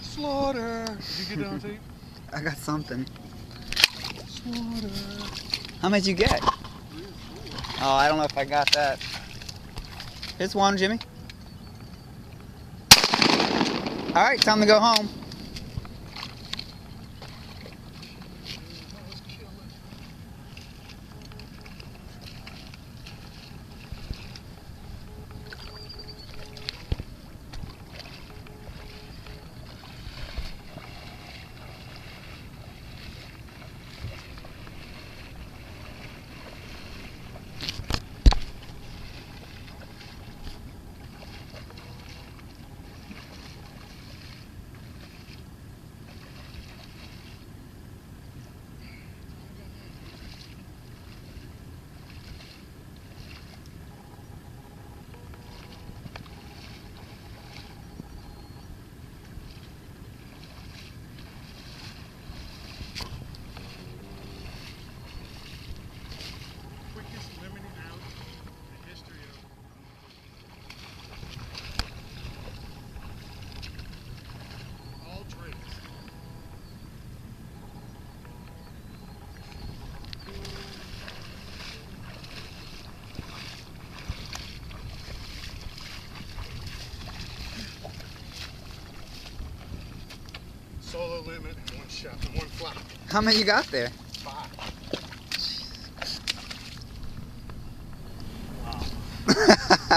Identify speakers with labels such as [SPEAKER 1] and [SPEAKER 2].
[SPEAKER 1] Slaughter! Did you get it on tape?
[SPEAKER 2] I got something.
[SPEAKER 1] Slaughter!
[SPEAKER 2] How many did you get? Oh, I don't know if I got that. Here's one, Jimmy. All right, time to go home.
[SPEAKER 1] Quickest limiting out in the history of all drinks. Solo limit in one shot, in one flop.
[SPEAKER 2] How many you got there?
[SPEAKER 1] 5. Wow.